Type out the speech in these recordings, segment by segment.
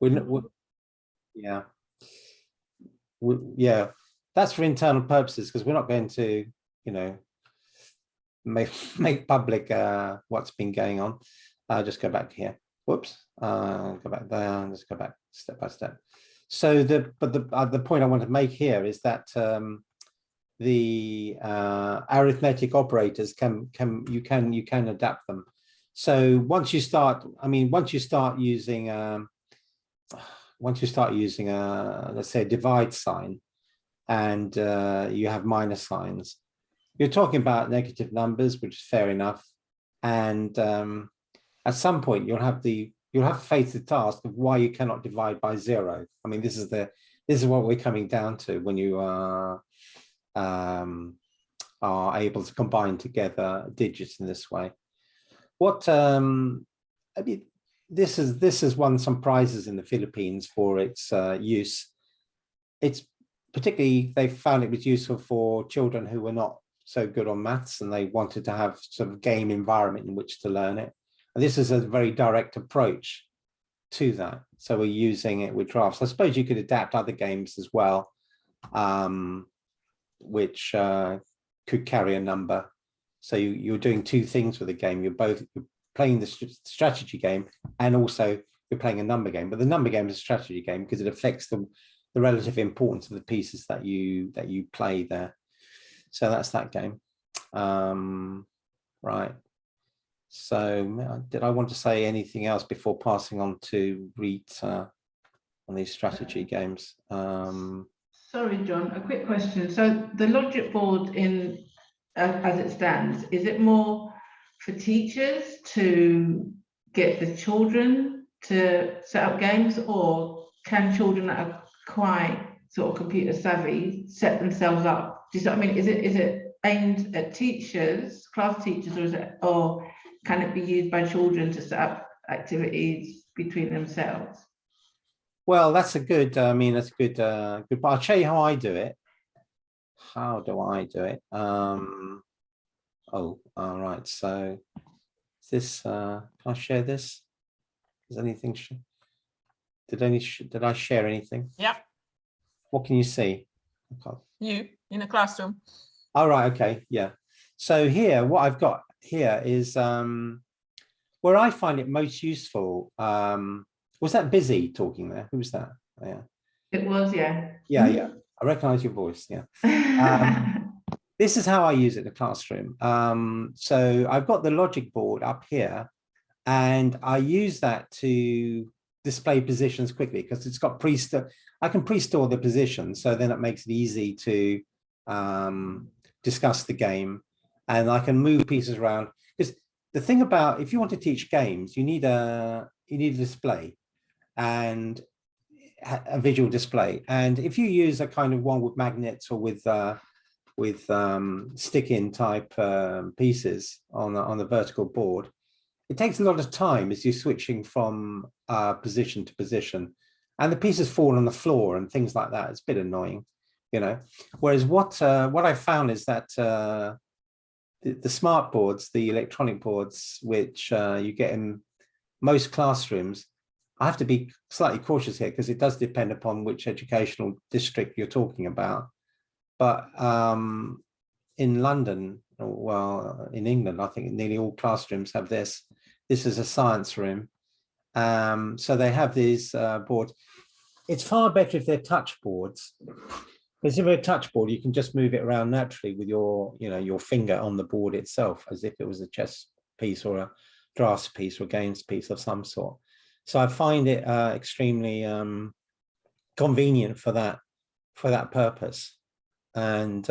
we yeah, yeah. That's for internal purposes because we're not going to, you know, make public what's been going on. I'll just go back here. Whoops. Go back there and just go back step by step. So the point I want to make here is that the arithmetic operators you can adapt them. So once you start, I mean, once you start using let's say a divide sign, and you have minus signs, you're talking about negative numbers, which is fair enough. And at some point you'll have to face the task of why you cannot divide by 0. I mean, this is what we're coming down to when you are able to combine together digits in this way. What I mean, this has won some prizes in the Philippines for its use. It's particularly, they found it was useful for children who were not so good on maths and they wanted to have sort of game environment in which to learn it. And this is a very direct approach to that. So we're using it with drafts. I suppose you could adapt other games as well, which could carry a number. So you're doing two things with the game. You're playing the strategy game and also you're playing a number game. But the number game is a strategy game because it affects the relative importance of the pieces that you play there. So that's that game. Right. So did I want to say anything else before passing on to Rita on these strategy games? Sorry, John, a quick question. So the Logiqboard as it stands, is it more for teachers to get the children to set up games, or can children that are quite sort of computer savvy set themselves up? Do you see what I mean? Is it aimed at teachers, class teachers, or can it be used by children to set up activities between themselves? Well, that's a good, I mean, that's good, but I'll show you how I do it. How do I do it? Oh, all right. So this, can I share this? Is anything, did I share anything? Yeah. What can you see? You in a classroom. All right. Okay. Yeah. So here, what I've got here is where I find it most useful. Was that Busy talking there? Who was that? Yeah. It was, yeah. Yeah, yeah. I recognize your voice. Yeah. This is how I use it in the classroom. So I've got the Logiqboard up here, and I use that to display positions quickly because it's got I can pre-store the positions, so then it makes it easy to discuss the game, and I can move pieces around. Because the thing about, if you want to teach games, you need a display and a visual display. And if you use a kind of one with magnets or with stick-in type pieces on the vertical board, it takes a lot of time as you're switching from position to position, and the pieces fall on the floor and things like that. It's a bit annoying, you know. Whereas what I found is that the smart boards, the electronic boards, which you get in most classrooms, I have to be slightly cautious here because it does depend upon which educational district you're talking about. But in London, well, in England, I think nearly all classrooms have this. This is a science room. So they have these boards. It's far better if they're touch boards, because if they're a touch board, you can just move it around naturally with your finger on the board itself, as if it was a chess piece or a drafts piece or games piece of some sort. So I find it extremely convenient for that purpose. And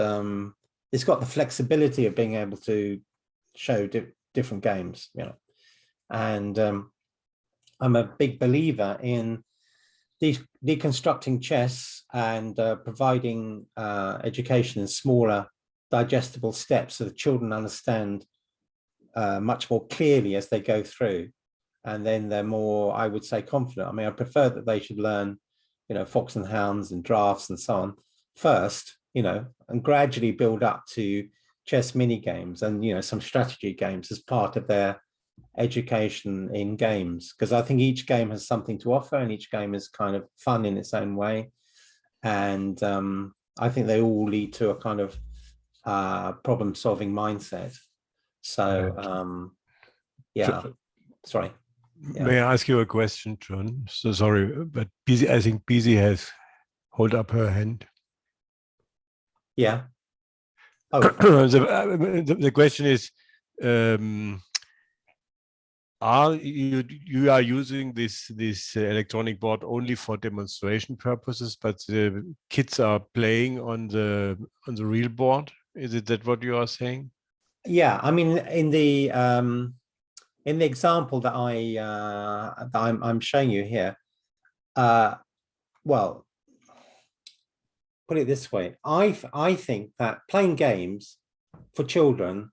it's got the flexibility of being able to show different games, you know. And I'm a big believer in deconstructing chess and providing education in smaller digestible steps so that children understand much more clearly as they go through. And then they're more, I would say, confident. I mean, I prefer that they should learn, you know, fox and hounds and drafts and so on first, you know, and gradually build up to chess mini games and, you know, some strategy games as part of their education in games, because I think each game has something to offer and each game is kind of fun in its own way. And I think they all lead to a kind of problem-solving mindset. So yeah, sorry. Yeah. May I ask you a question, John? So sorry, but Busy, I think Busy has hold up her hand. Yeah. Oh. The question is, are you are using this electronic board only for demonstration purposes, but the kids are playing on the real board? Is it that what you are saying? Yeah, I mean, in the example that I'm showing you here, well, put it this way, I think that playing games for children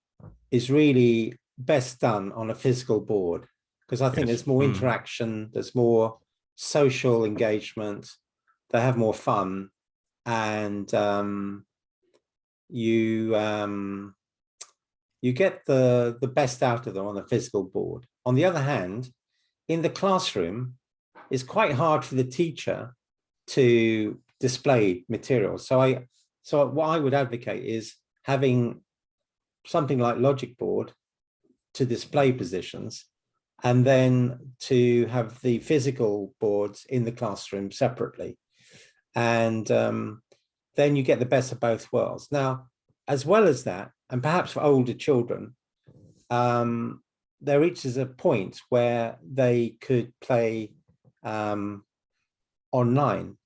is really best done on a physical board, because I think there's more interaction, there's more social engagement, they have more fun, and you get the best out of them on a physical board. On the other hand, in the classroom, it's quite hard for the teacher to display materials. So what I would advocate is having something like Logiqboard to display positions, and then to have the physical boards in the classroom separately. And then you get the best of both worlds. Now, as well as that, and perhaps for older children, there reaches a point where they could play online.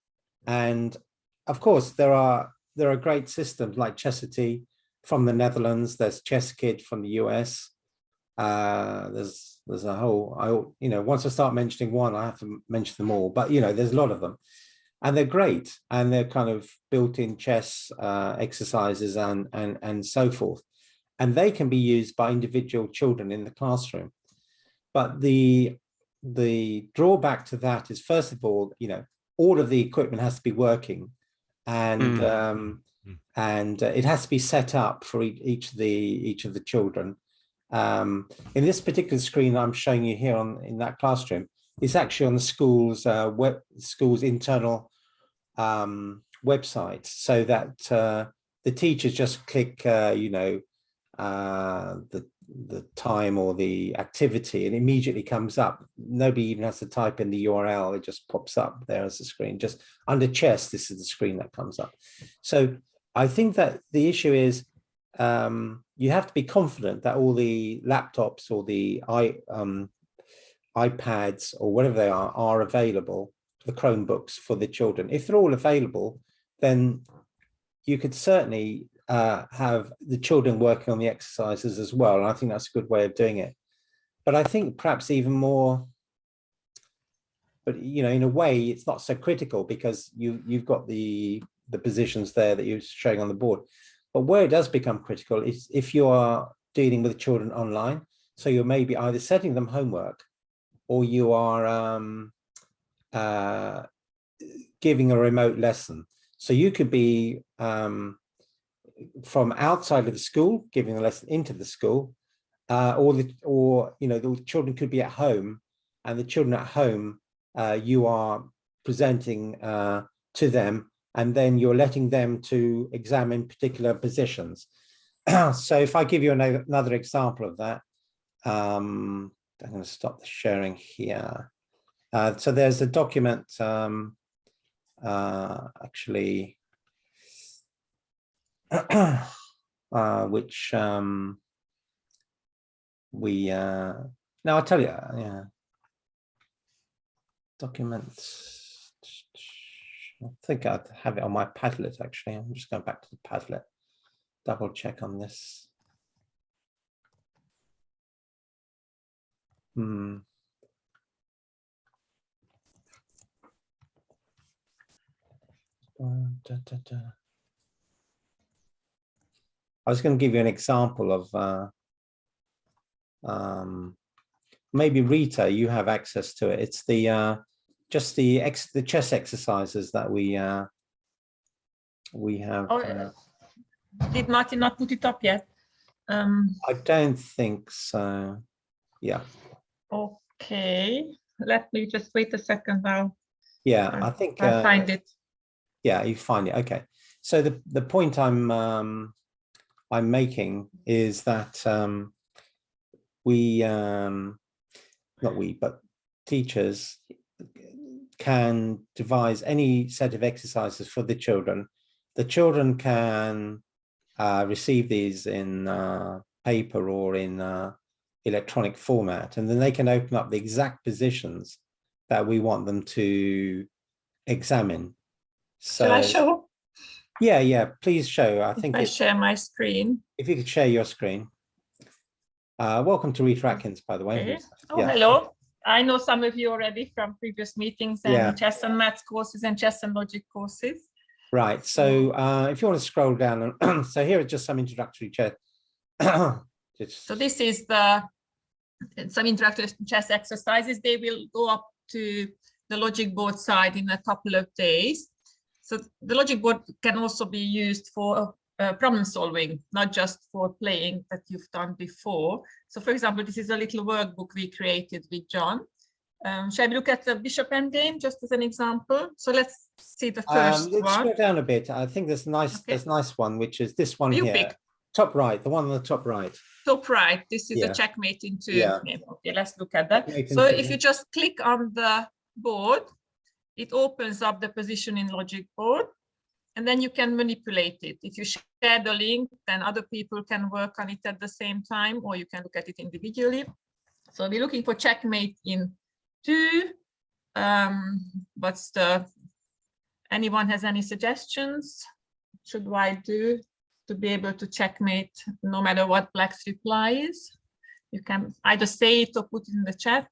And of course, there are great systems like Chessity from the Netherlands. There's ChessKid from the US. There's a whole, once I start mentioning one, I have to mention them all, but there's a lot of them, and they're great, and they're kind of built-in chess exercises and so forth, and they can be used by individual children in the classroom. But the drawback to that is, first of all, all of the equipment has to be working, and it has to be set up for each of the children. In this particular screen I'm showing you here in that classroom, it's actually on the school's internal website, so that the teachers just click the time or the activity, and immediately comes up. Nobody even has to type in the URL, it just pops up there as a screen. Just under chess, this is the screen that comes up. So I think that the issue is you have to be confident that all the laptops or the iPads or whatever they are available, the Chromebooks for the children. If they're all available, then you could certainly have the children working on the exercises as well. And I think that's a good way of doing it. But I think perhaps even more, but in a way, it's not so critical, because you've got the positions there that you're showing on the board. But where it does become critical is if you are dealing with children online. So you're maybe either setting them homework, or you are giving a remote lesson. So you could be from outside of the school, giving a lesson into the school, or the children could be at home, and the children at home, you are presenting to them, and then you're letting them to examine particular positions. So if I give you another example of that, I'm going to stop the sharing here. So there's a document actually which we now I'll tell you, documents. I think I have it on my Padlet, actually. I'm just going back to the Padlet, double check on this. I was going to give you an example of maybe Rita, you have access to it. It's the just the chess exercises that we have. Did Martin not put it up yet? I don't think so. Yeah. Okay, let me just wait a second now. Yeah, I think I'll find it. Yeah, you find it. Okay. So the point I'm making is that not we, but teachers can devise any set of exercises for the children. The children can receive these in paper or in electronic format, and then they can open up the exact positions that we want them to examine. So, Shall I show? Yeah, please show. I think I share my screen. if you could share your screen. Welcome to Rita Atkins, by the way. Okay. Oh, Yeah. hello. I know some of you already from previous meetings and Yeah. chess and maths courses and chess and logic courses. Right. So if you want to scroll down, so here are just some introductory chess. So this is some interactive chess exercises. They will go up to the Logiqboard side in a couple of days. So the Logiqboard can also be used for problem solving, not just for playing that you've done before. So for example, this is a little workbook we created with John. Shall we look at the bishop endgame just as an example? So let's see the first let's one. scroll down a bit. I think there's a nice one, which is this one You here. pick. Top right, the one on the top right. Top right, this is Yeah. a checkmate into. Yeah. Okay, let's look at that. Checkmate So into- if you just click on the board, it opens up the position in Logiqboard, and then you can manipulate it. If you share the link, then other people can work on it at the same time, or you can look at it individually. So we're looking for checkmate in 2. What's anyone has any suggestions? Should I do to be able to checkmate no matter what Black's reply is? You can either say it or put it in the chat.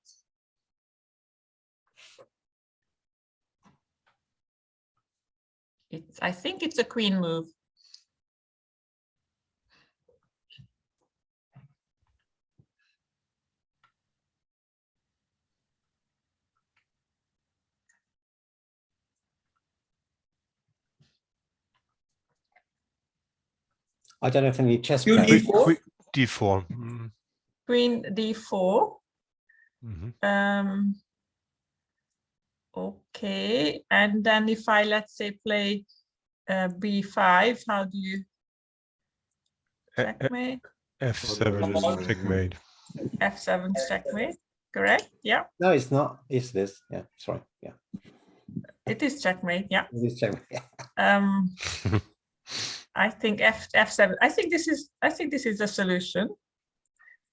I think it's a queen move. I don't know if any chess Queen players. D4? D4. Mm. Queen d4. Mhm. Okay, and then if I, let's say, play b5, how do you checkmate? F7 is checkmate. F7 checkmate, correct? Yeah, No, it's not. It's this. Yeah, sorry. Yeah, it is checkmate. Yeah. it is checkmate. Yeah. I think F7. I think this is a solution.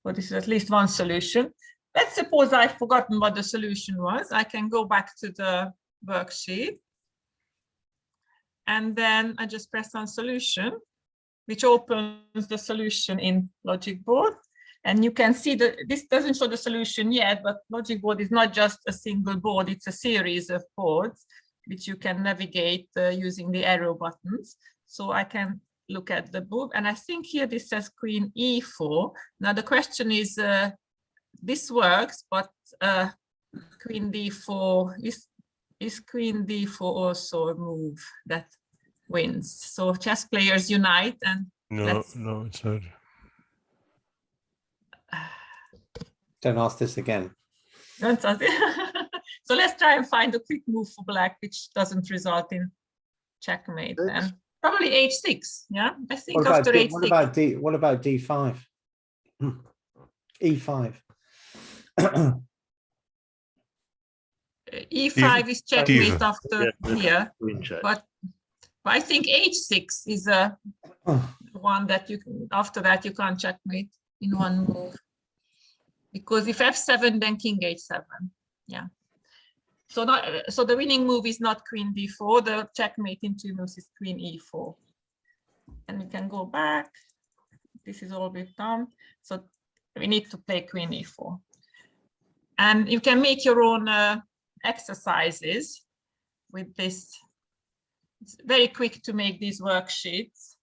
Well, this is at least one solution. Let's suppose I've forgotten what the solution was. I can go back to the worksheet. And then I just press on solution, which opens the solution in Logiqboard. And you can see that this doesn't show the solution yet, but Logiqboard is not just a single board, it's a series of boards which you can navigate using the arrow buttons. So I can look at the book, and I think here this says Queen E4. Now the question is, this works, but Queen D4, is Queen D4 also a move that wins? So chess players unite and No, no, it's not. Don't ask this again. So let's try and find a quick move for Black, which doesn't result in checkmate. Then probably H6. Yeah, I think What about after D, H6. what about D5? E5. E5 is checkmate D5. after here, but I think H6 is a one that you can, after that you can't checkmate in one move, because if F7 then King H7. Yeah. So the winning move is not Queen D4. The checkmate in 2 moves is Queen E4. And we can go back. This is all we've done. So we need to play Queen E4. And you can make your own exercises with this. It's very quick to make these worksheets.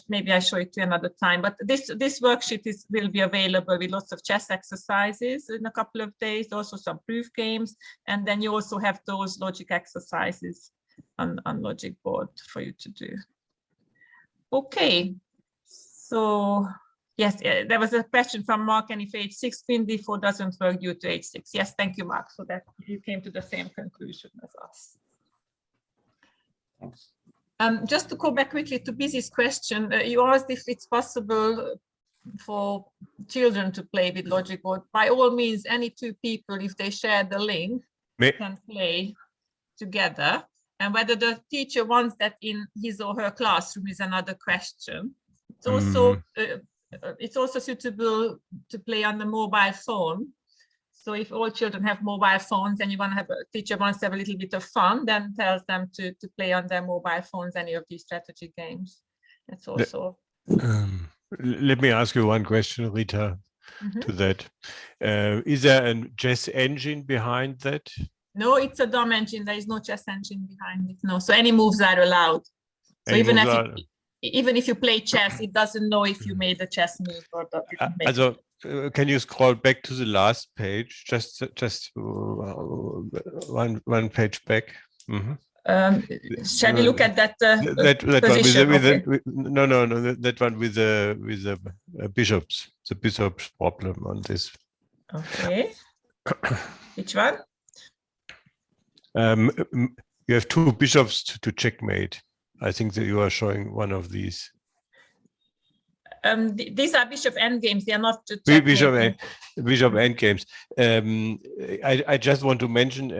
Maybe I'll show it to you another time, but this worksheet will be available with lots of chess exercises in a couple of days, also some proof games, and then you also have those logic exercises on Logiqboard for you to do. Okay, so Yes, there was a question from Mark, and if h6 queen d4 doesn't work due to h6. Yes, thank you, Mark. So that you came to the same conclusion as us. Thanks. Just to go back quickly to Busy's question, you asked if it's possible for children to play with Logiqboard. By all means, any two people, if they share the link, can play together. And whether the teacher wants that in his or her classroom is another question. It's also suitable to play on the mobile phone. So if all children have mobile phones and you want to have a teacher wants to have a little bit of fun, then tells them to play on their mobile phones any of these strategy games. That's also. Let me ask you one question, Rita, to that. Is there a chess engine behind that? No, it's a DOM engine. There is no chess engine behind it. No, so any moves are allowed. So even if you play chess, it doesn't know if you made a chess move or didn't make it. Can you scroll back to the last page? Just one page back. Shall we look at that? That position? No, that one with the bishops, the bishops problem on this. Okay. Which one? You have two bishops to checkmate. I think that you are showing one of these. These are bishop endgames. They are not bishop endgames. I just want to mention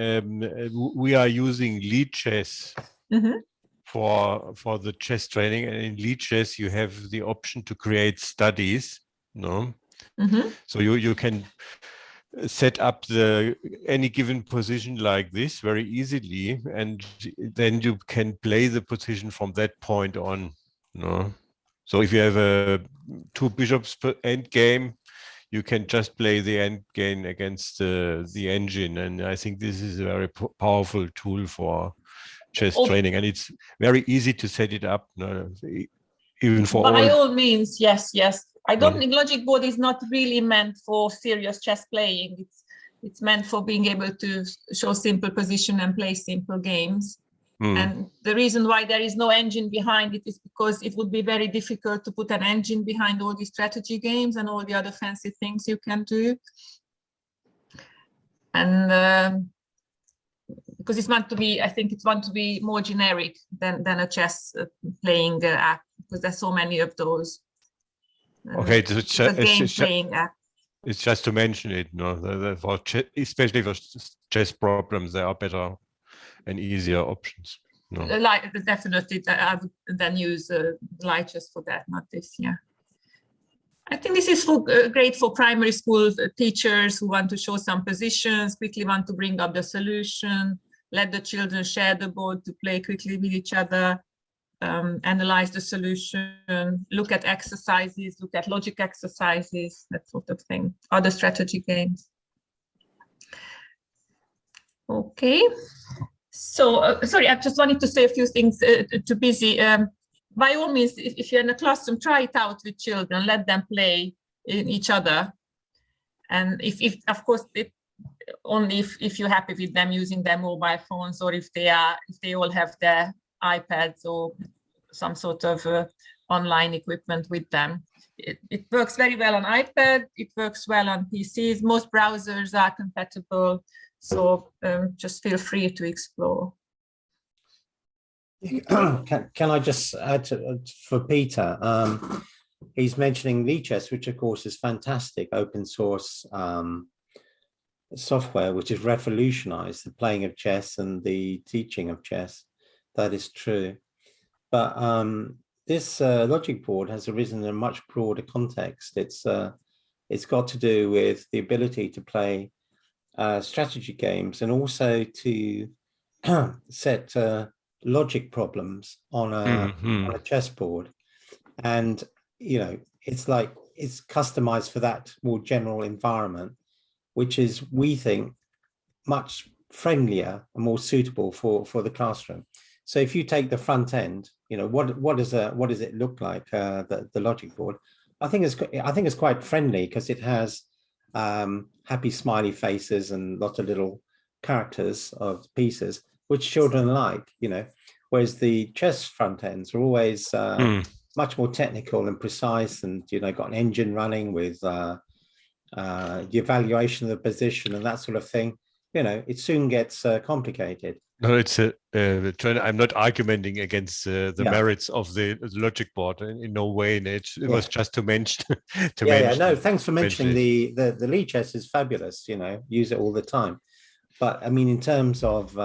we are using lead chess for the chess training, and in lead chess you have the option to create studies. No, so you can set up any given position like this very easily, and then you can play the position from that point on. No. So if you have two bishops per end game, you can just play the end game against the engine. And I think this is a very powerful tool for chess training. And it's very easy to set it up, even for by all means, yes. I don't think Logiqboard is not really meant for serious chess playing. It's meant for being able to show simple position and play simple games. And the reason why there is no engine behind it is because it would be very difficult to put an engine behind all these strategy games and all the other fancy things you can do. And because it's meant to be, I think it's meant to be more generic than a chess playing app, because there's so many of those. Okay, game playing app. It's just to mention it, especially for chess problems, there are better and easier options. Like definitely, I would then use light chess for that, not this. Yeah, I think this is great for primary school teachers who want to show some positions, quickly want to bring up the solution, let the children share the board to play quickly with each other, analyze the solution, look at exercises, look at logic exercises, that sort of thing, other strategy games. Okay. So, sorry, I just wanted to say a few things to Busy. By all means, if you're in a classroom, try it out with children, let them play in each other. And if of course, only if you're happy with them using their mobile phones, or if they all have their iPads or some sort of online equipment with them. It works very well on iPad, it works well on PCs, most browsers are compatible. So just feel free to explore. Can I just add for Peter? He's mentioning Lichess, which of course is fantastic open source software, which has revolutionized the playing of chess and the teaching of chess. That is true. But this Logiqboard has arisen in a much broader context. It's got to do with the ability to play strategy games and also to set logic problems on a chessboard. And it's like it's customized for that more general environment, which is, we think, much friendlier and more suitable for the classroom. So if you take the front end, what does it look like, the Logiqboard? I think it's quite friendly because it has happy smiley faces and lots of little characters of pieces, which children like, whereas the chess front ends are always much more technical and precise, and got an engine running with the evaluation of the position and that sort of thing. It soon gets complicated. No, it's I'm not arguing against the merits of the Logiqboard in no way. It was just to mention. No, thanks for mentioning the Lee chess is fabulous. Use it all the time. But I mean, in terms of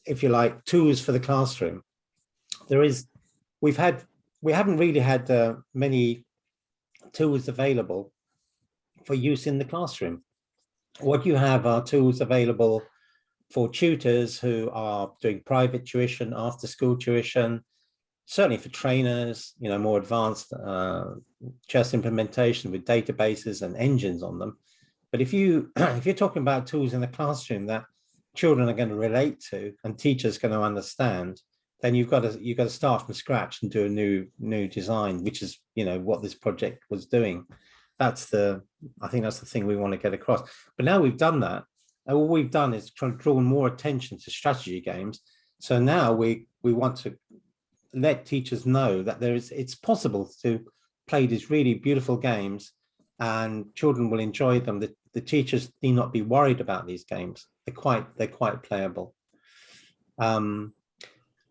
if you like, tools for the classroom, we haven't really had many tools available for use in the classroom. What you have are tools available for tutors who are doing private tuition, after school tuition, certainly for trainers, more advanced chess implementation with databases and engines on them. But if you're talking about tools in the classroom that children are going to relate to and teachers going to understand, then you've got to start from scratch and do a new design, which is what this project was doing. I think that's the thing we want to get across. But now we've done that. All we've done is try to draw more attention to strategy games. So now we want to let teachers know that it's possible to play these really beautiful games, and children will enjoy them. The teachers need not be worried about these games. They're quite playable.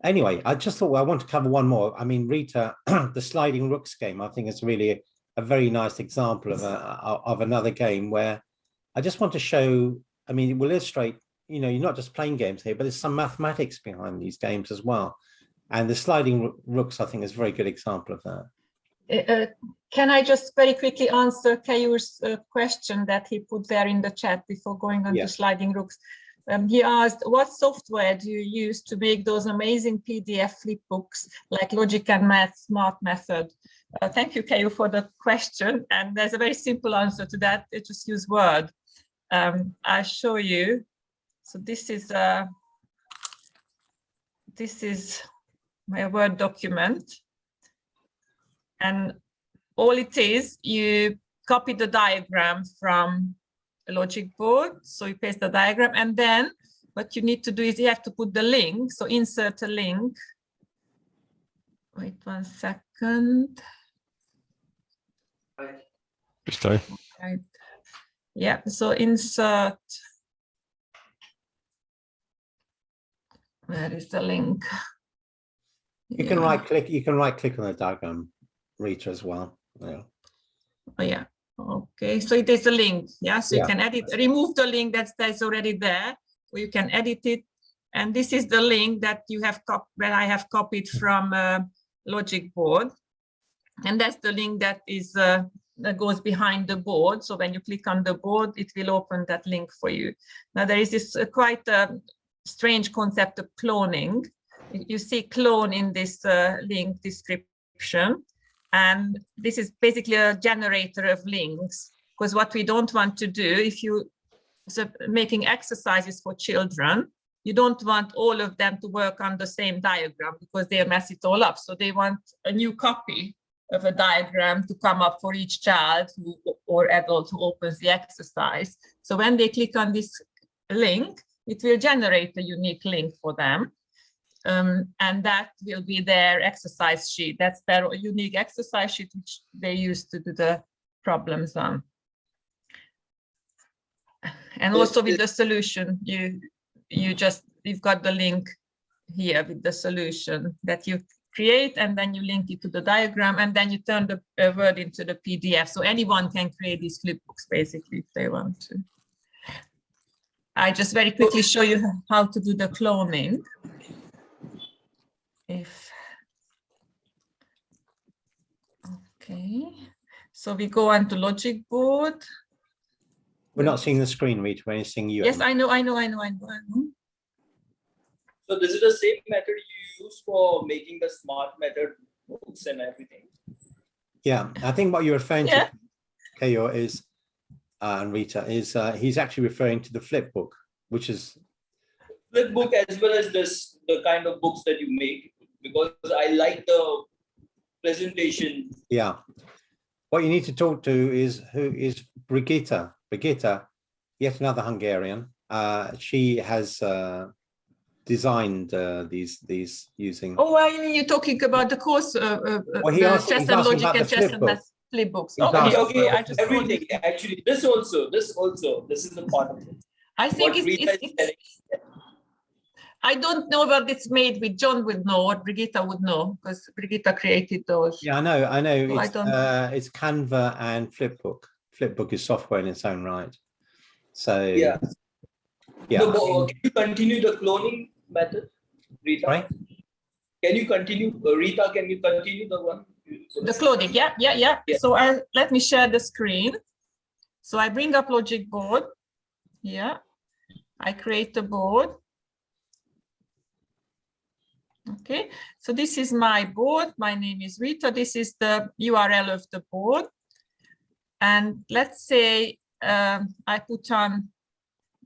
Anyway, I just thought I want to cover one more. I mean, Rita, the sliding rooks game, I think is really a very nice example of another game where I just want to show. I mean, it will illustrate, you're not just playing games here, but there's some mathematics behind these games as well. And the sliding rooks, I think, is a very good example of that. Can I just very quickly answer Kayur's question that he put there in the chat before going on to sliding rooks? He asked, what software do you use to make those amazing PDF flip books like Logic and Math Smart Method? Thank you, Kayu, for the question. And there's a very simple answer to that. I just use Word. I'll show you. So this is my Word document. And all it is, you copy the diagram from a Logiqboard. So you paste the diagram, and then what you need to do is you have to put the link. So insert a link. Wait 1 second. Right. Yeah, so insert. Where is the link? You can right click. You can right click on the diagram, Rita, as well. Yeah. Oh yeah. Okay. So it is a link. Yeah. So you can edit. Remove the link that's already there, or you can edit it. And this is the link that you have I have copied from Logiqboard, and that's the link that is. That goes behind the board. So when you click on the board, it will open that link for you. Now there is this quite strange concept of cloning. You see clone in this link description. And this is basically a generator of links, because what we don't want to do, if you making exercises for children, you don't want all of them to work on the same diagram because they'll mess it all up. So they want a new copy of a diagram to come up for each child or adult who opens the exercise. So when they click on this link, it will generate a unique link for them. And that will be their exercise sheet. That's their unique exercise sheet, which they use to do the problems on. And also with the solution, you've got the link here with the solution that you create, and then you link it to the diagram, and then you turn the word into the PDF. So anyone can create these flipbooks basically if they want to. I just very quickly show you how to do the cloning. Okay, so we go on to Logiqboard. We're not seeing the screen, Rita, we're seeing you. Yes, I know. So this is the same method you use for making the smart method books and everything. Yeah, I think what you're referring to, Kayo, is and Rita is he's actually referring to the flip book, which is flip book as well as the kind of books that you make, because I like the presentation. Yeah. What you need to talk to is Brigitta, yet another Hungarian. She has designed these using. Oh, you're talking about the course, Well, chess and logic and chess and math flip books. Okay, okay. I just everything actually. This is the part of it. I think I don't know what it's made with. John would know, or Brigitta would know, because Brigitta created those. Yeah, I know. So It's Canva and Flipbook. Flipbook is software in its own right. So yeah. Yeah. Can you continue the cloning method, Rita? Right. Can you continue, Rita? Can you continue the one? The cloning, yeah. So let me share the screen. So I bring up Logiqboard. Yeah, I create the board. Okay, so this is my board. My name is Rita. This is the URL of the board. And let's say I put on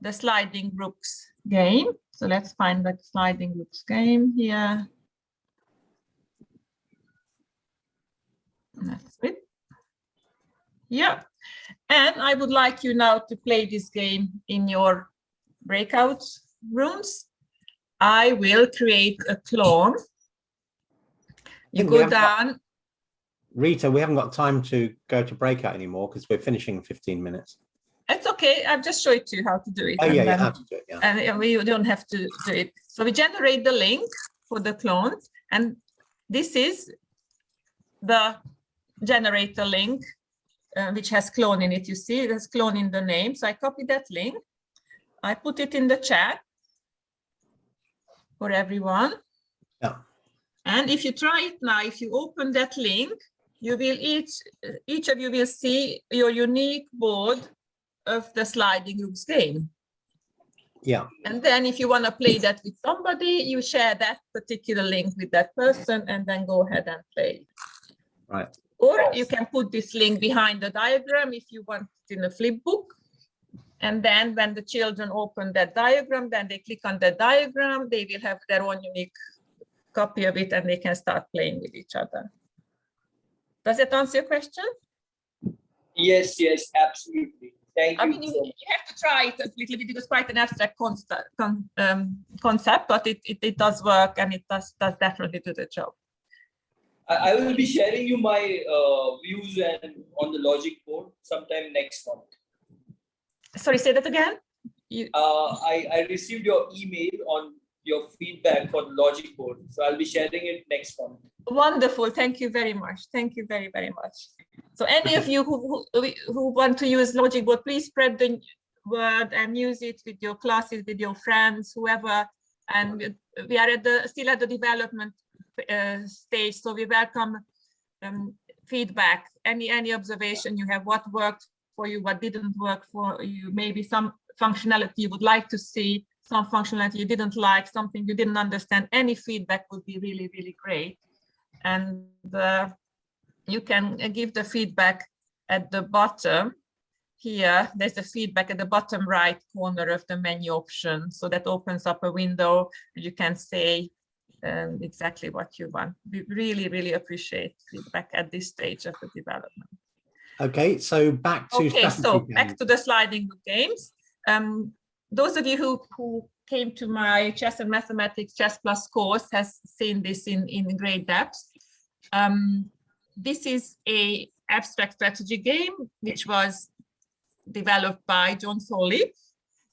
the sliding Rooks game. So let's find that sliding Rooks game here. That's it. Yeah, and I would like you now to play this game in your breakout rooms. I will create a clone. You go down. Rita, we haven't got time to go to breakout anymore because we're finishing in 15 minutes. It's okay. I've just showed you how to do it. Oh, yeah, how to do it, yeah. And we don't have to do it. So we generate the link for the clone. And this is the generator link, which has clone in it. You see, it has clone in the name. So I copy that link. I put it in the chat for everyone. Yeah. And if you try it now, if you open that link, you will each of you will see your unique board of the sliding Rooks game. Yeah. And then if you want to play that with somebody, you share that particular link with that person and then go ahead and play. Right. Or you can put this link behind the diagram if you want it in a flip book. And then when the children open that diagram, then they click on the diagram, they will have their own unique copy of it and they can start playing with each other. Does that answer your question? Yes, absolutely. Thank you. I mean, you have to try it a little bit. It's quite an abstract concept, but it does work and it does definitely do the job. I will be sharing you my views and on the Logiqboard sometime next month. Sorry, say that again. I received your email on your feedback for the Logiqboard, so I'll be sharing it next month. Wonderful. Thank you very much. Thank you very, very much. So any of you who want to use Logiqboard, please spread the word and use it with your classes, with your friends, whoever. And we are still at the development stage, so we welcome feedback, any observation you have, what worked for you, what didn't work for you, maybe some functionality you would like to see, some functionality you didn't like, something you didn't understand. Any feedback would be really, really great. And you can give the feedback at the bottom here. There's the feedback at the bottom right corner of the menu option. So that opens up a window. You can say exactly what you want. We really, really appreciate feedback at this stage of the development. Okay, so back to back to the sliding games. Those of you who came to my Chess and Mathematics ChessPlus course has seen this in great depth. This is a abstract strategy game which was developed by John Foley,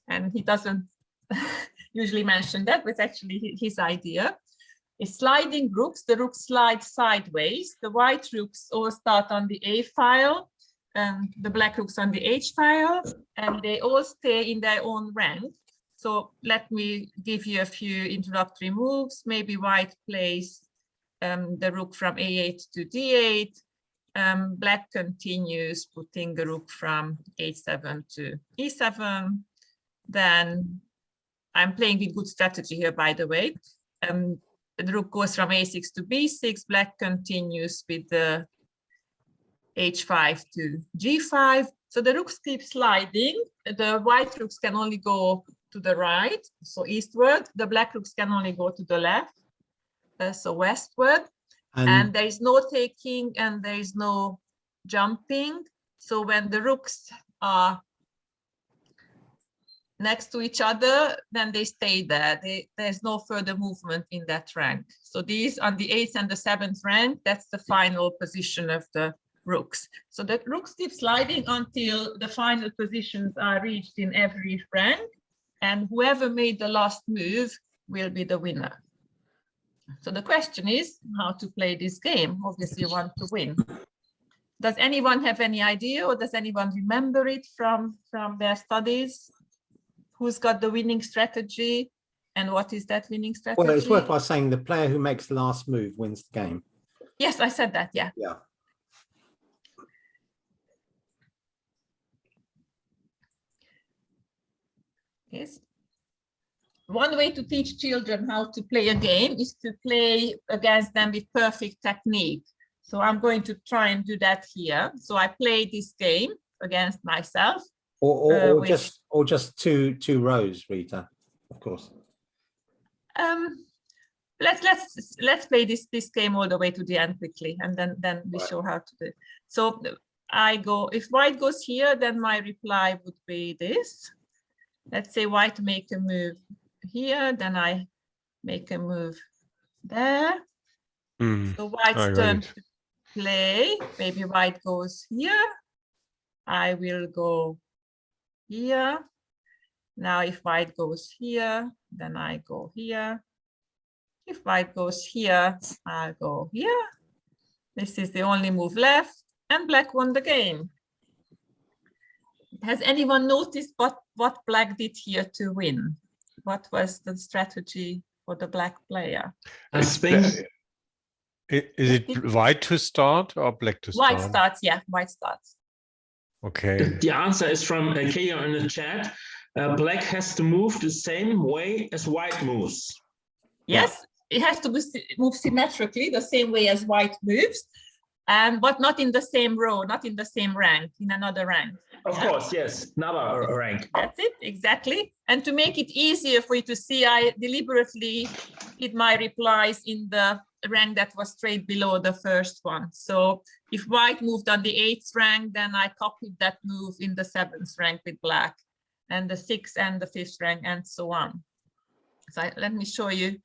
and he doesn't usually mention that, but it's actually his idea. It's sliding rooks. The rooks slide sideways. The white rooks all start on the A file, and the black rooks on the H file, and they all stay in their own rank. So let me give you a few introductory moves. Maybe white plays the rook from A8 to D8. Black continues putting the rook from H7 to E7. Then I'm playing with good strategy here, by the way. The rook goes from A6 to B6. Black continues with the H5 to G5. So the rooks keep sliding. The white rooks can only go to the right, so eastward. The black rooks can only go to the left, so westward. And there is no taking and there is no jumping. So when the rooks are next to each other, then they stay there. There's no further movement in that rank. So these on the 8th and the 7th rank, that's the final position of the rooks. So the rooks keep sliding until the final positions are reached in every rank, and whoever made the last move will be the winner. So the question is how to play this game. Obviously, you want to win. Does anyone have any idea, or does anyone remember it from their studies? Who's got the winning strategy, and what is that winning strategy? Well, it's worthwhile saying the player who makes the last move wins the game. Yes, I said that, yeah. Yeah. Yes. One way to teach children how to play a game is to play against them with perfect technique. So I'm going to try and do that here. So I play this game against myself. Or just two rows, Rita, of course. Let's play this game all the way to the end quickly, and then we show how to do it. So I go, if white goes here, then my reply would be this. Let's say white make a move here, then I make a move there. So white's turn to play. Maybe white goes here. I will go here. Now if white goes here, then I go here. If white goes here, I'll go here. This is the only move left, and black won the game. Has anyone noticed what black did here to win? What was the strategy for the black player? I think. Is it white to start or black to start? White starts, yeah, white starts. Okay. The answer is from Kaya in the chat. Black has to move the same way as white moves. Yes, it has to move symmetrically, the same way as white moves, but not in the same row, not in the same rank, in another rank. Of course, yes, another rank. That's it, exactly. And to make it easier for you to see, I deliberately did my replies in the rank that was straight below the first one. So if white moved on the 8th rank, then I copied that move in the 7th rank with black, and the 6th and the 5th rank, and so on. So let me show you.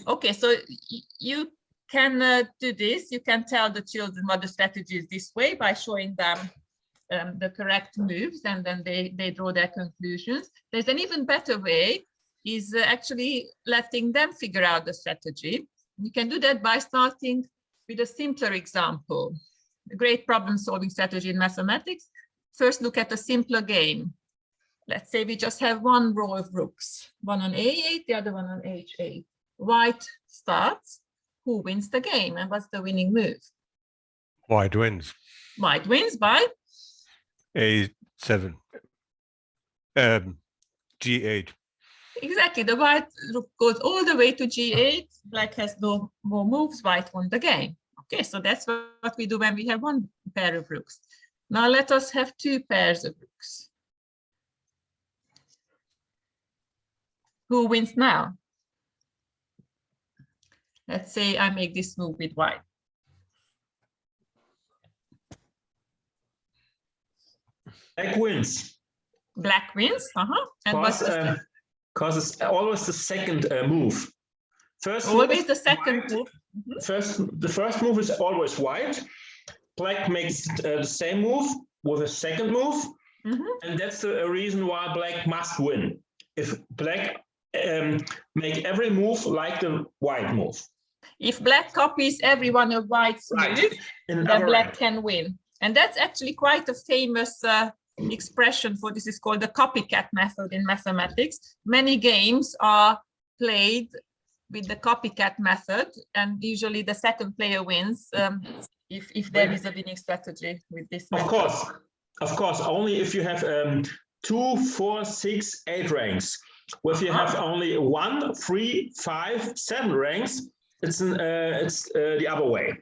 Okay, so you can do this. You can tell the children what the strategy is this way by showing them the correct moves, and then they draw their conclusions. There's an even better way, is actually letting them figure out the strategy. You can do that by starting with a simpler example. A great problem-solving strategy in mathematics. First, look at a simpler game. Let's say we just have one row of rooks, one on A8, the other one on H8. White starts. Who wins the game, and what's the winning move? White wins. White wins by? A7. G8. Exactly, the white rook goes all the way to G8. Black has no more moves. White won the game. Okay, so that's what we do when we have one pair of rooks. Now let us have two pairs of rooks. Who wins now? Let's say I make this move with white. Black wins. Black wins. And what's the because it's always the second move. Always the second move. The first move is always white. Black makes the same move with a second move, and that's the reason why black must win. If black make every move like the white move. If black copies every one of white's moves, then black can win. And that's actually quite a famous expression for this. Is called the copycat method in mathematics. Many games are played with the copycat method, and usually the second player wins if there is a winning strategy with this method. Of course, only if you have 2, 4, 6, 8 ranks. If you have only 1, 3, 5, 7 ranks, it's the other way.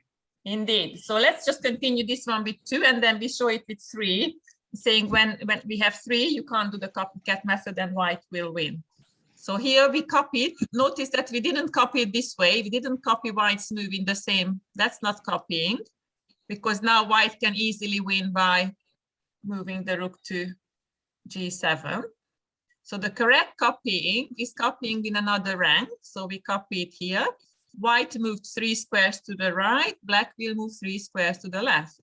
Indeed. So let's just continue this one with 2, and then we show it with 3, saying when we have 3, you can't do the copycat method and white will win. So here we copied. Notice that we didn't copy it this way. We didn't copy white's move in the same. That's not copying, because now white can easily win by moving the rook to G7. So the correct copying is copying in another rank. So we copy it here. White moved 3 squares to the right, black will move 3 squares to the left.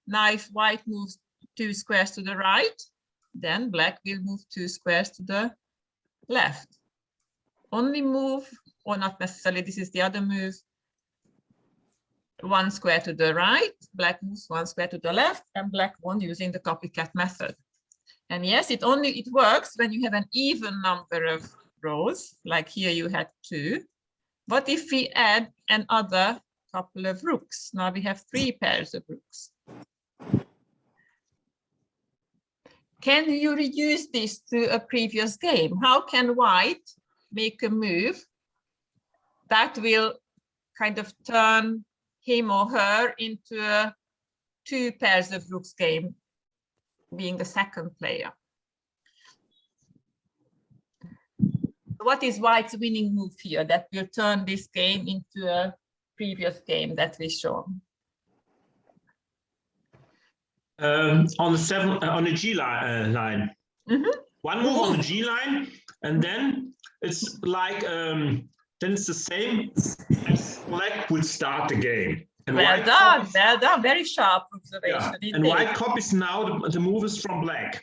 Now if white moves 2 squares to the right, then black will move 2 squares to the left. Only move, or not necessarily, this is the other move, 1 square to the right, black moves 1 square to the left, and black won using the copycat method. And yes, it works when you have an even number of rows, like here you had 2. But if we add another couple of rooks, now we have 3 pairs of rooks. Can you reduce this to a previous game? How can white make a move that will kind of turn him or her into a 2 pairs of rooks game, being the second player? What is white's winning move here that will turn this game into a previous game that we shown? On the G line. One move on the G line, and then it's like then it's the same as black would start the game. And well done, well done, very sharp observation. Yeah. And white copies now the moves from black.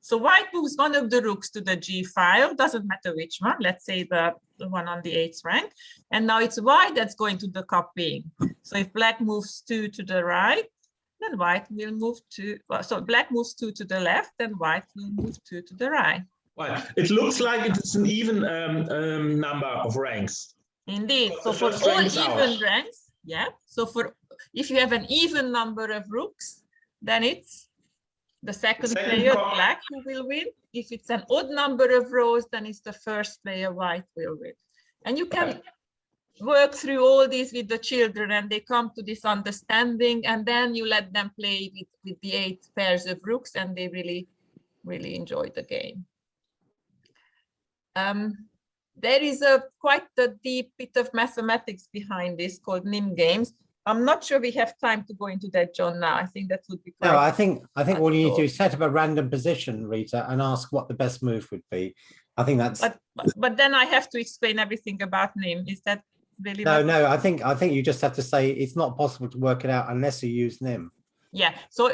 So white moves one of the rooks to the G file, doesn't matter which one, let's say the one on the 8th rank. And now it's white that's going to the copying. So if black moves 2 to the right, then white will move 2. So black moves 2 to the left, then white will move 2 to the right. Well, it looks like it's an even number of ranks. Indeed. So for all even ranks, yeah. So for if you have an even number of rooks, then it's the second player, black, who will win. If it's an odd number of rows, then it's the first player, white, will win. And you can work through all these with the children, and they come to this understanding, and then you let them play with the 8 pairs of rooks, and they really, really enjoy the game. There is quite a deep bit of mathematics behind this called NIM games. I'm not sure we have time to go into that, John, now. I think that would be quite... No, I think all you need to do is set up a random position, Rita, and ask what the best move would be. I think that's... But then I have to explain everything about NIM. Is that really... No, I think you just have to say it's not possible to work it out unless you use NIM. Yeah, so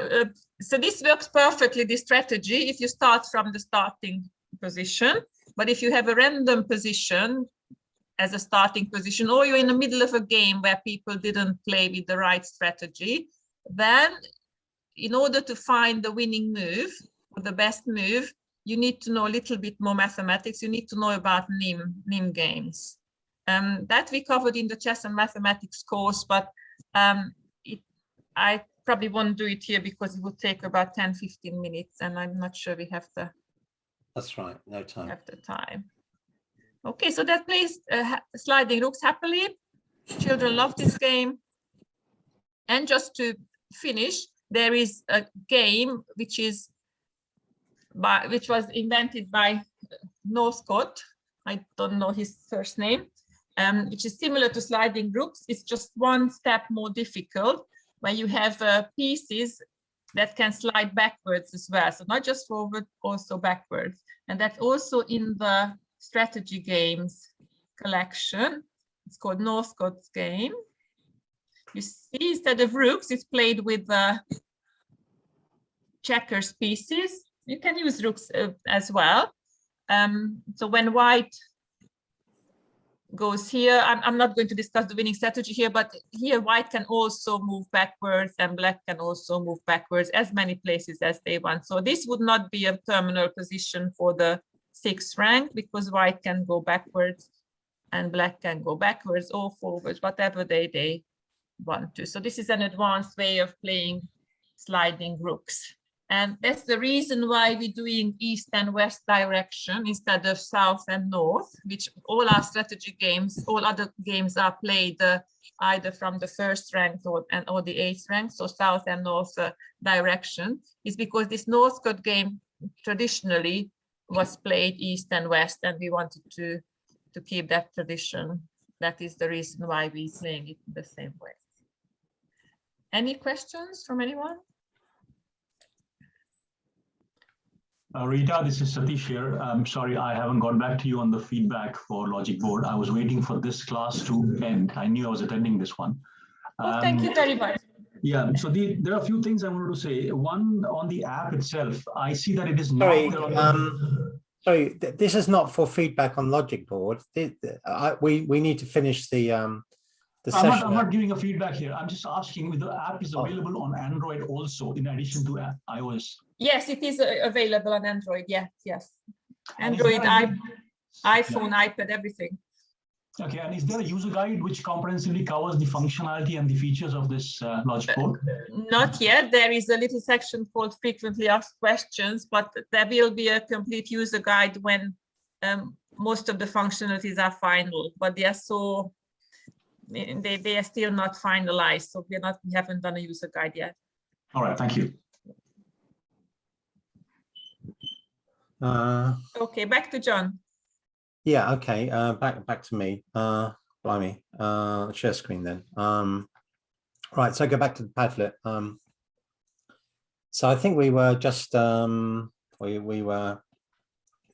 this works perfectly, this strategy, if you start from the starting position. But if you have a random position as a starting position, or you're in the middle of a game where people didn't play with the right strategy, then in order to find the winning move or the best move, you need to know a little bit more mathematics. You need to know about NIM games. That we covered in the chess and mathematics course, but I probably won't do it here because it would take about 10-15 minutes, and I'm not sure we have the... That's right, no time. Have the time. Okay, so that plays sliding rooks happily. Children love this game. And just to finish, there is a game which was invented by Northcott. I don't know his first name, which is similar to sliding rooks. It's just one step more difficult, where you have pieces that can slide backwards as well. So not just forward, also backwards. And that's also in the strategy games collection. It's called Northcott's game. You see, instead of rooks, it's played with checkers pieces. You can use rooks as well. So when white goes here, I'm not going to discuss the winning strategy here, but here white can also move backwards and black can also move backwards as many places as they want. So this would not be a terminal position for the 6th rank, because white can go backwards and black can go backwards or forwards, whatever they want to. So this is an advanced way of playing sliding rooks. And that's the reason why we're doing east and west direction instead of south and north, which all our strategy games, all other games are played either from the 1st rank or the 8th rank, so south and north direction, is because this Northcott game traditionally was played east and west, and we wanted to keep that tradition. That is the reason why we're playing it the same way. Any questions from anyone? Rita, this is Satish here. I'm sorry I haven't got back to you on the feedback for Logiqboard. I was waiting for this class to end. I knew I was attending this one. Oh, thank you very much. Yeah, so there are a few things I wanted to say. One, on the app itself, I see that it is Sorry, not. Sorry, this is not for feedback on Logiqboard. We need to finish the session. I'm not giving a feedback here. I'm just asking if the app is available on Android also, in addition to iOS. Yes, it is available on Android. Yes. Android, iPhone, iPad, everything. Okay, and is there a user guide which comprehensively covers the functionality and the features of this Logiqboard? Not yet. There is a little section called frequently asked questions, but there will be a complete user guide when most of the functionalities are final. But they are they are still not finalized, so we haven't done a user guide yet. All right, thank you. Okay, back to John. Yeah, okay, back to me. Blimey, share screen then. Right, so I go back to the Padlet. So I think we were just we were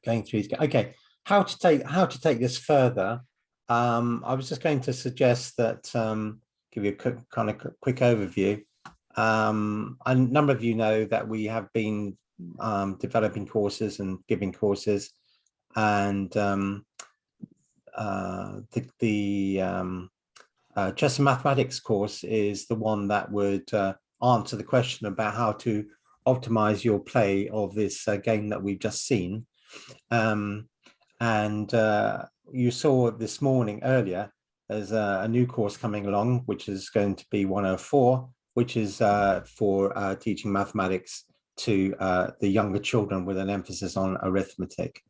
going through these. Okay, how to take this further. I was just going to suggest that give you a quick overview. A number of you know that we have been developing courses and giving courses, and the Chess and Mathematics course is the one that would answer the question about how to optimize your play of this game that we've just seen. And you saw this morning earlier, there's a new course coming along, which is going to be 104, which is for teaching mathematics to the younger children with an emphasis on arithmetic.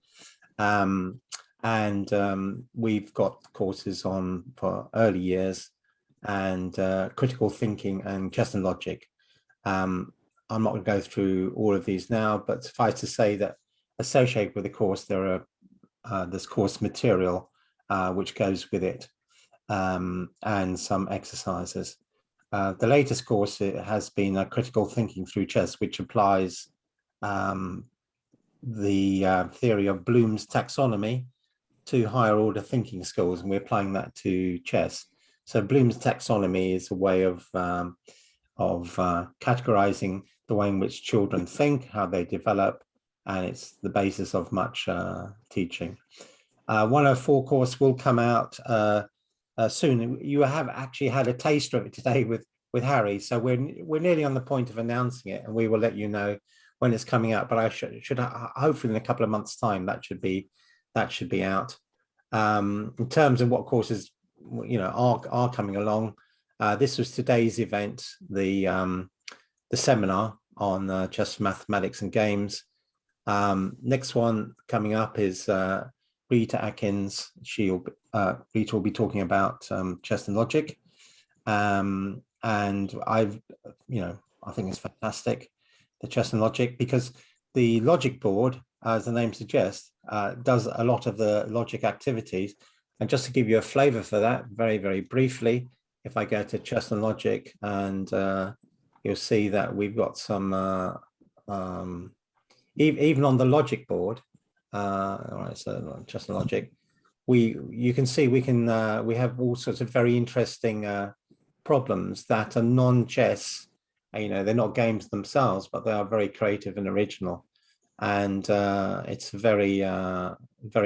We've got courses on for early years and critical thinking and chess and logic. I'm not going to go through all of these now, but suffice to say that associated with the course, there's course material which goes with it, and some exercises. The latest course, it has been critical thinking through chess, which applies the theory of Bloom's taxonomy to higher order thinking skills, and we're applying that to chess. So Bloom's taxonomy is a way of categorizing the way in which children think, how they develop, and it's the basis of much teaching. 104 course will come out soon. You have actually had a taster of it today with Hari, so we're nearly on the point of announcing it, and we will let you know when it's coming out. But I should hopefully in a couple of months' time that should be out. In terms of what courses are coming along, this was today's event, the seminar on chess, mathematics, and games. Next one coming up is Rita Atkins. Rita will be talking about chess and logic, and I think it's fantastic, the chess and logic, because the Logiqboard, as the name suggests, does a lot of the logic activities. And just to give you a flavor for that, very, very briefly, if I go to chess and logic, and you'll see that we've got some, even on the Logiqboard, all right, so chess and logic, you can see we have all sorts of very interesting problems that are non-chess. They're not games themselves, but they are very creative and original, and it's very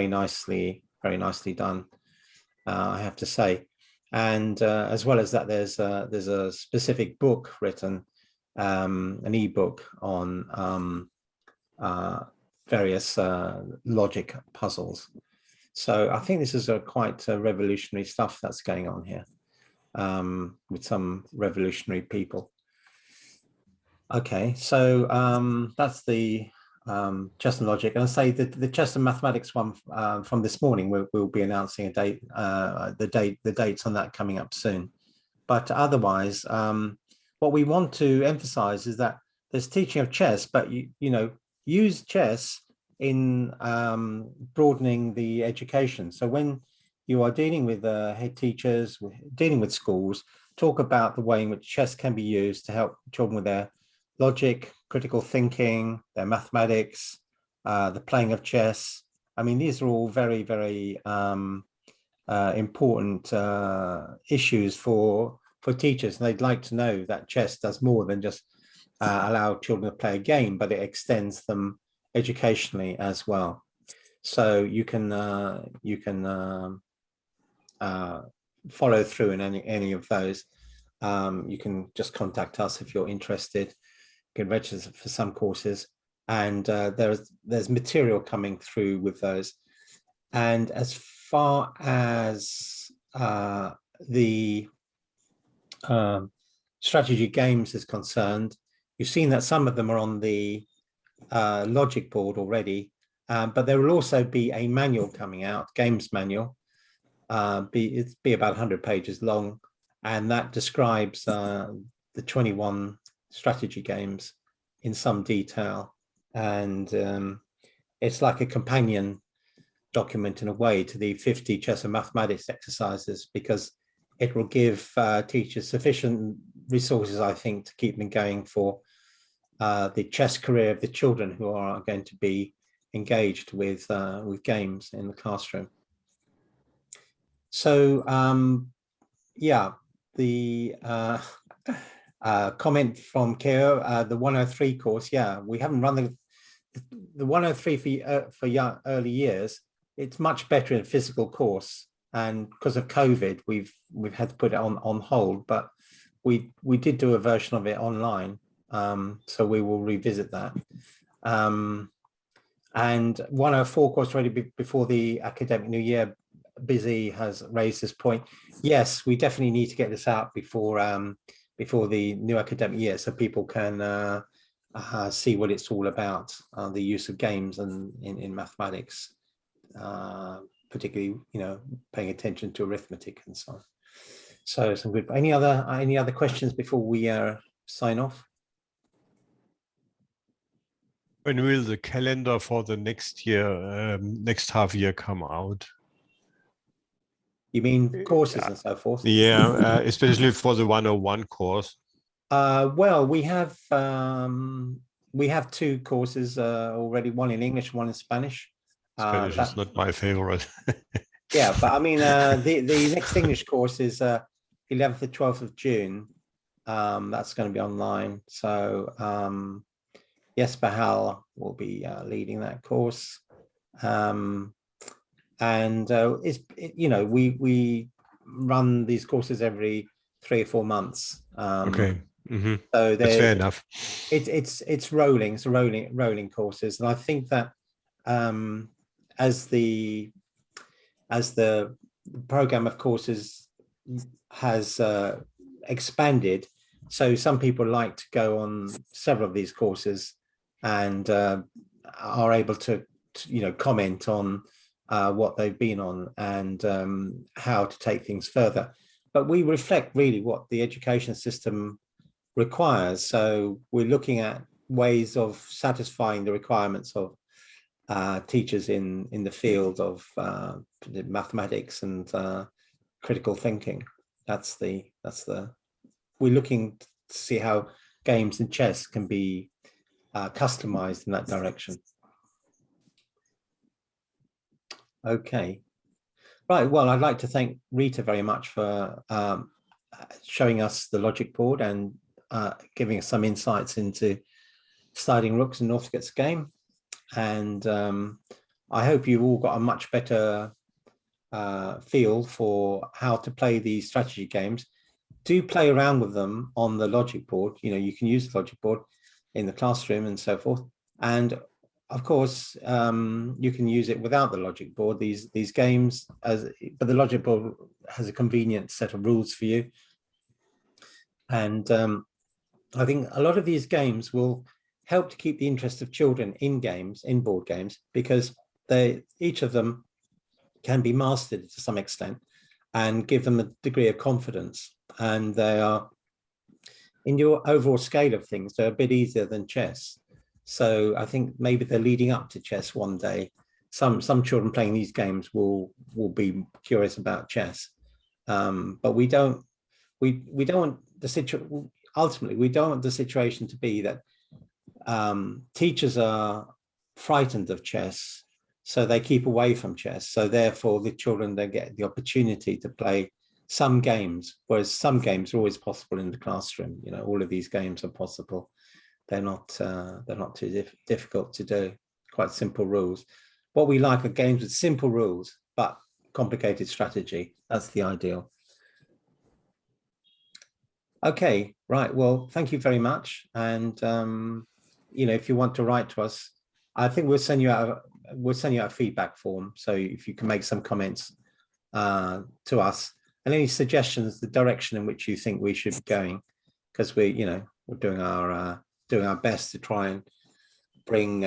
nicely done, I have to say. And as well as that, there's a specific book written, an ebook on various logic puzzles. So I think this is quite revolutionary stuff that's going on here, with some revolutionary people. Okay, so that's the chess and logic. And I say that the chess and mathematics one from this morning, we'll be announcing a date, the dates on that coming up soon. But otherwise, what we want to emphasize is that there's teaching of chess, but use chess in broadening the education. So when you are dealing with head teachers, dealing with schools, talk about the way in which chess can be used to help children with their logic, critical thinking, their mathematics, the playing of chess. I mean, these are all very, very important issues for teachers. And they'd like to know that chess does more than just allow children to play a game, but it extends them educationally as well. So you can follow through in any of those. You can just contact us if you're interested. You can register for some courses, and there's material coming through with those. And as far as the strategy games is concerned, you've seen that some of them are on the Logiqboard already, but there will also be a manual coming out, games manual. It'll be about 100 pages long, and that describes the 21 strategy games in some detail. And it's like a companion document in a way to the 50 chess and mathematics exercises, because it will give teachers sufficient resources, I think, to keep them going for the chess career of the children who are going to be engaged with games in the classroom. So yeah, the comment from Keo, the 103 course, yeah, we haven't run the 103 for early years. It's much better in physical course, and because of COVID, we've had to put it on hold, but we did do a version of it online, so we will revisit that. And 104 course ready before the academic new year. Busy has raised this point. Yes, we definitely need to get this out before the new academic year, so people can see what it's all about, the use of games and in mathematics, particularly, you know, paying attention to arithmetic and so on. So some good. Any other questions before we sign off? When will the calendar for the next year, next half year come out? You mean courses and so forth? Yeah, especially for the 101 course. Well, we have 2 courses already, one in English, one in Spanish. Spanish is not my favorite. Yeah, but I mean, the next English course is 11th to 12th of June. That's going to be online. So Jesper Hall will be leading that course. And you know, we run these courses every 3 or 4 months. Okay. Mm-hmm. So that's fair enough. It's rolling. It's rolling courses, and I think that as the program of courses has expanded, so some people like to go on several of these courses and are able to you know, comment on what they've been on and how to take things further. But we reflect really what the education system requires. So we're looking at ways of satisfying the requirements of teachers in the field of mathematics and critical thinking. We're looking to see how games and chess can be customized in that direction. Okay, right. Well, I'd like to thank Rita very much for showing us the Logiqboard and giving us some insights into studying Rooks and Northcote's game. And I hope you've all got a much better feel for how to play these strategy games. Do play around with them on the Logiqboard. You know, you can use the Logiqboard in the classroom and so forth. And of course, you can use it without the Logiqboard, these games, but the Logiqboard has a convenient set of rules for you. And I think a lot of these games will help to keep the interest of children in games, in board games, because each of them can be mastered to some extent and give them a degree of confidence. And they are, in your overall scale of things, they're a bit easier than chess. So I think maybe they're leading up to chess one day. Some children playing these games will be curious about chess, but we don't want the situation. Ultimately, we don't want the situation to be that teachers are frightened of chess, so they keep away from chess. So therefore the children, they get the opportunity to play some games, whereas some games are always possible in the classroom. You know, all of these games are possible. They're not too difficult to do, quite simple rules. What we like are games with simple rules, but complicated strategy. That's the ideal. Okay, right. Well, thank you very much. And, you know, if you want to write to us, I think we'll send you out a feedback form. So if you can make some comments to us and any suggestions, the direction in which you think we should be going, because we're doing our best to try and bring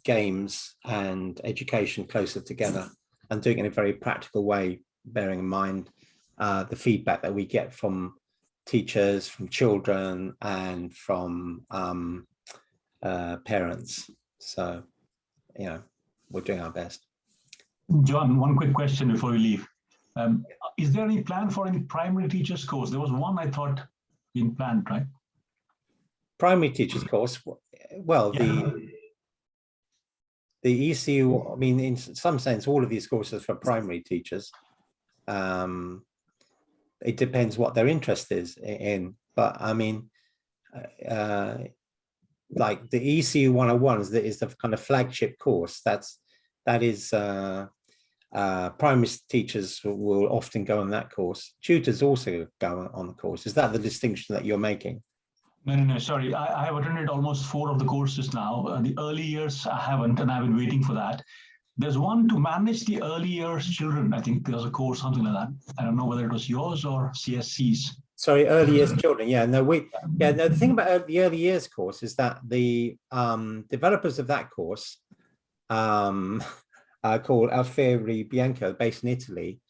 games and education closer together, and doing it in a very practical way, bearing in mind the feedback that we get from teachers, from children, and from parents. So, you know, we're doing our best. John, one quick question before we leave. Is there any plan for any primary teachers course? There was one I thought being planned, right? Primary teachers course, well, Yeah. the ECU, I mean, in some sense, all of these courses for primary teachers. It depends what their interest is in, but I mean, like the ECU 101 is the kind of flagship course. That is primary teachers will often go on that course. Tutors also go on the course. Is that the distinction that you're making? No, sorry. I have attended almost 4 of the courses now. The early years I haven't, and I've been waiting for that. There's one to manage the early years children. I think there's a course, something like that. I don't know whether it was yours or CSC's. Sorry, early years children. Yeah, no, the thing about the early years course is that the developers of that course are called Alfieri Bianco, based in Italy.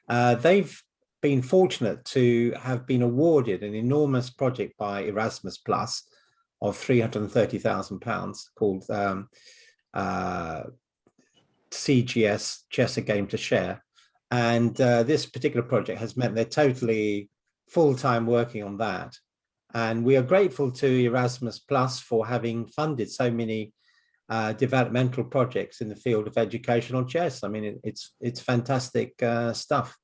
They've been fortunate to have been awarded an enormous project by Erasmus Plus of £330,000 called CGS, Chess, A Game to Share. And this particular project has meant they're totally full-time working on that. And we are grateful to Erasmus Plus for having funded so many developmental projects in the field of educational chess. I mean, it's fantastic stuff.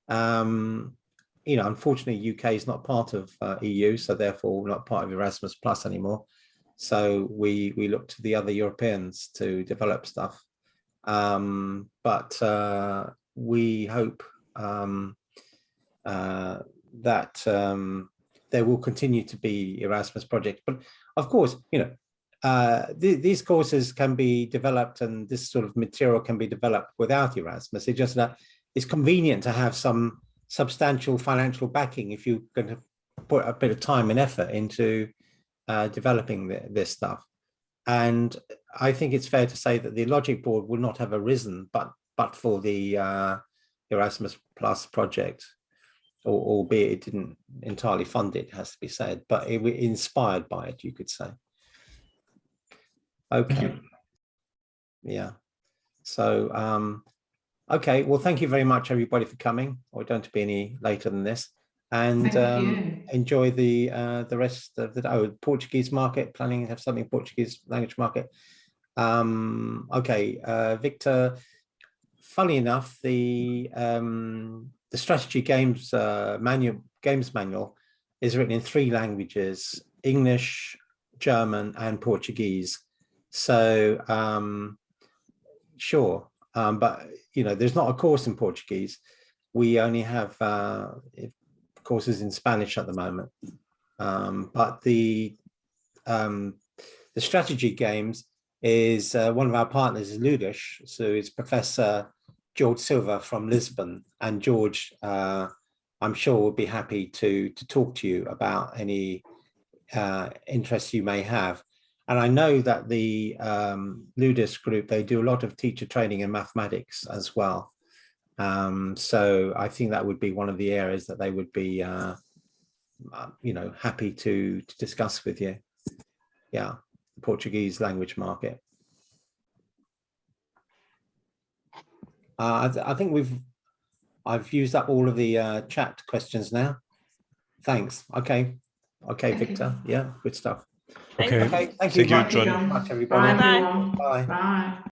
You know, unfortunately, UK is not part of EU, so therefore we're not part of Erasmus Plus anymore. So we look to the other Europeans to develop stuff. But we hope that there will continue to be Erasmus projects. But of course, you know, these courses can be developed, and this sort of material can be developed without Erasmus. It's just that it's convenient to have some substantial financial backing if you're going to put a bit of time and effort into developing this stuff. And I think it's fair to say that the Logiqboard would not have arisen but for the Erasmus Plus project, albeit it didn't entirely fund it, has to be said, but it was inspired by it, you could say. Okay. Yeah. So, okay. Well, thank you very much, everybody, for coming. We don't have to be any later than this. And enjoy the rest of the Portuguese market. Planning to have something Portuguese language market. Okay, Victor. Funny enough, the strategy games manual is written in 3 languages: English, German, and Portuguese. So sure, but you know, there's not a course in Portuguese. We only have courses in Spanish at the moment. But the strategy games is one of our partners is Ludish, so it's Professor George Silva from Lisbon, and George, I'm sure, will be happy to talk to you about any interests you may have. And I know that the Ludus group, they do a lot of teacher training in mathematics as well. So I think that would be one of the areas that they would be, you know, happy to discuss with you. Yeah, the Portuguese language market. I think I've used up all of the chat questions now. Thanks. Okay, Victor. Yeah, good stuff. Okay. Okay, thank Thank you you, much, John. much everybody. Bye, everyone. Bye. Bye.